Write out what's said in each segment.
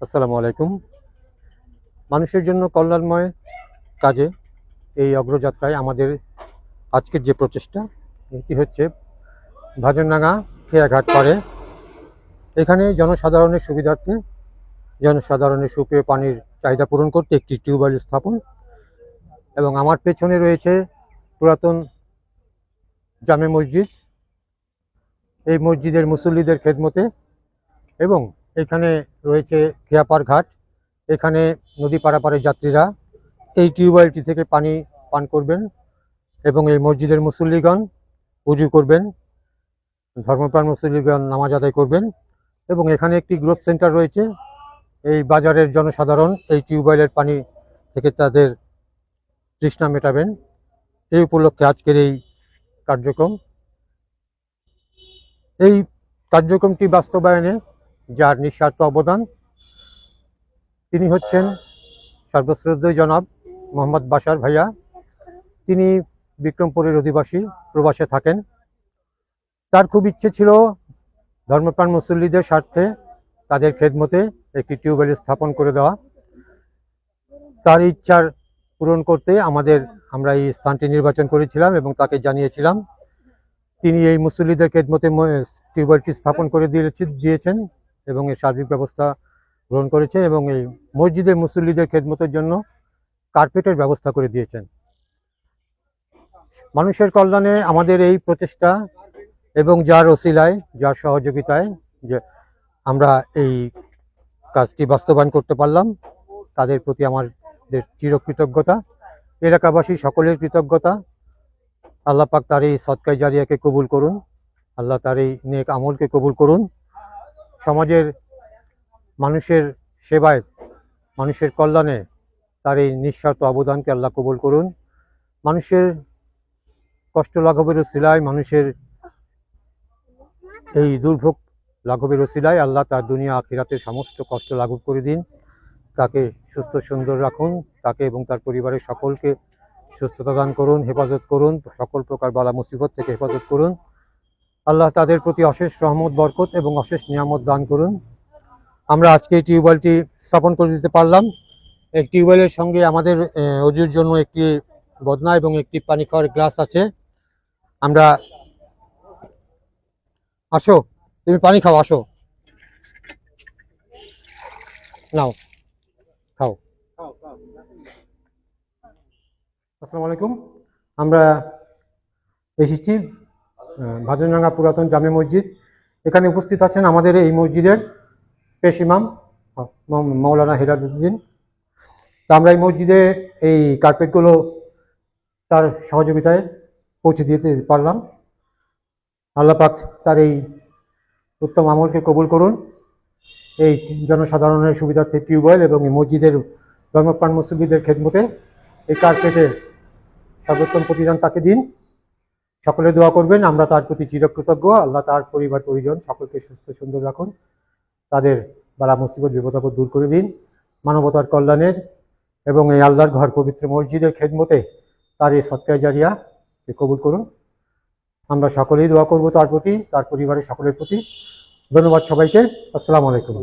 আসসালামু আলাইকুম। মানুষের জন্য কল্যাণময় কাজে এই অগ্রযাত্রায় আমাদের আজকের যে প্রচেষ্টা এটি হচ্ছে ভাজনডাঙ্গা খেয়াঘাট পাড়ে এখানে জনসাধারণের সুবিধার্থে জনসাধারণের সুপেয় পানির চাহিদা পূরণ করতে একটি টিউবওয়েল স্থাপন এবং আমার পেছনে রয়েছে পুরাতন জামে মসজিদ। এই মসজিদের মুসল্লিদের খেদমতে এবং এখানে রয়েছে খেয়াপাড় ঘাট। এখানে নদী পারাপারের যাত্রীরা এই টিউবওয়েলটি থেকে পানি পান করবেন এবং এই মসজিদের মুসল্লিগণ উজু করবেন, ধর্মপ্রাণ মুসল্লিগণ নামাজ আদায় করবেন এবং এখানে একটি গ্রোথ সেন্টার রয়েছে। এই বাজারের জনসাধারণ এই টিউবওয়েলের পানি থেকে তাদের তৃষ্ণা মেটাবেন। এই উপলক্ষে আজকের এই কার্যক্রম। এই কার্যক্রমটি বাস্তবায়নে যার নিঃস্বার্থ অবদান তিনি হচ্ছেন সর্বশ্রদ্ধেয় জনাব মোহাম্মদ বাশার ভাইয়া। তিনি বিক্রমপুরের অধিবাসী, প্রবাসে থাকেন। তার খুব ইচ্ছে ছিল ধর্মপ্রাণ মুসল্লিদের স্বার্থে তাদের খেদমতে একটি টিউবওয়েল স্থাপন করে দেওয়া। তার ইচ্ছার পূরণ করতে আমরা এই স্থানটি নির্বাচন করেছিলাম এবং তাকে জানিয়েছিলাম। তিনি এই মুসল্লিদের খেদমতে টিউবওয়েলটি স্থাপন করে দিয়েছেন এবং এর সার্বিক ব্যবস্থা গ্রহণ করেছেন এবং এই মসজিদের মুসল্লিদের খেদমতের জন্য কার্পেটের ব্যবস্থা করে দিয়েছেন। মানুষের কল্যাণে আমাদের এই প্রচেষ্টা এবং যার ওসিলায়, যার সহযোগিতায় যে আমরা এই কাজটি বাস্তবায়ন করতে পারলাম, তাদের প্রতি আমাদের চিরকৃতজ্ঞতা। এলাকাবাসী সকলের কৃতজ্ঞতা। আল্লাহ পাক তার এই সদকায়ে জারিয়াকে কবুল করুন, আল্লাহ তার এই নেক আমলকে কবুল করুন। সমাজের মানুষের সেবায়, মানুষের কল্যাণে তার এই নিঃস্বার্থ অবদানকে আল্লাহ কবুল করুন। মানুষের কষ্ট লাঘবের ওসিলায়, মানুষের এই দুর্ভোগ লাঘবের ওসিলায় আল্লাহ তার দুনিয়া আখিরাতের সমস্ত কষ্ট লাঘব করে দিন। তাকে সুস্থ সুন্দর রাখুন, তাকে এবং তার পরিবারের সকলকে সুস্থতা দান করুন, হেফাজত করুন, সকল প্রকার বালা মুসিবত থেকে হেফাজত করুন। আল্লাহ তাদের প্রতি অশেষ রহমত, বরকত এবং অশেষ নিয়ামত দান করুন। আমরা আজকে এই টিউবওয়েলটি স্থাপন করে দিতে পারলাম। এই টিউবওয়েলের সঙ্গে আমাদের অজুর জন্য একটি বদনা এবং একটি পানি খাওয়ার গ্লাস আছে। আমরা আসো, তুমি পানি খাও, আসো, নাও, খাও। আসসালামু আলাইকুম। আমরা এসেছি ভাজনডাঙ্গা পুরাতন জামে মসজিদ। এখানে উপস্থিত আছেন আমাদের এই মসজিদের পেশ ইমাম মৌলানা হেরাদুদ্দিন। তা আমরা এই মসজিদে এই কার্পেটগুলো তার সহযোগিতায় পৌঁছে দিতে পারলাম। আল্লাহ পাক তার এই উত্তম আমলকে কবুল করুন। এই জনসাধারণের সুবিধার্থে টিউবওয়েল এবং এই মসজিদের ধর্মপ্রাণ মুসল্লিদের খেদমতে এই কার্পেটের সর্বোত্তম প্রতিদান তাকে দিন। সকলে দোয়া করবেন, আমরা তার প্রতি চিরকৃতজ্ঞ। আল্লাহ তার পরিবার পরিজন সকলকে সুস্থ সুন্দর রাখুন, তাদের বালা মুসিবত বিপদ দূর করে দিন। মানবতার কল্যাণের এবং এই আল্লাহর ঘর পবিত্র মসজিদের খেদমতে তার এই সদকায়ে জারিয়া কবুল করুন। আমরা সকলেই দোয়া করব তার প্রতি, তার পরিবারের সকলের প্রতি। ধন্যবাদ সবাইকে। আসসালামু আলাইকুম।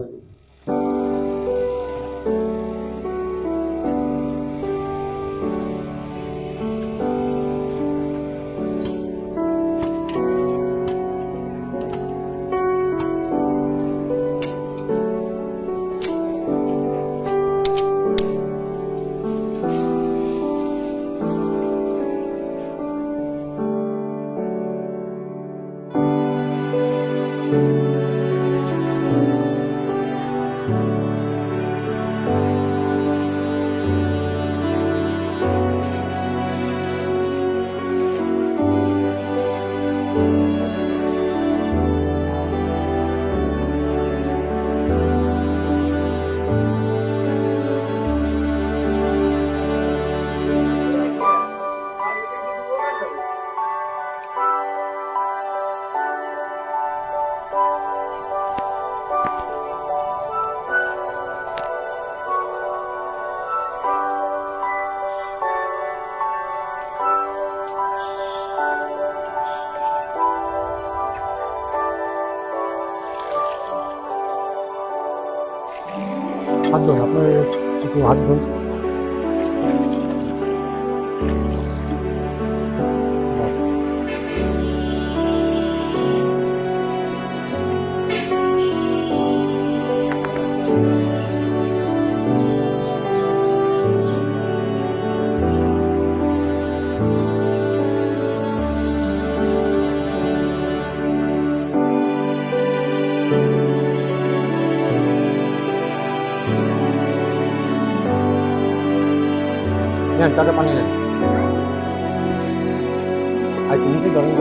হাত ধরুন, আপনার একটু হাত ধরুন। নেন, টাকা পানি নেন। আর একটু নিচে ধরেন,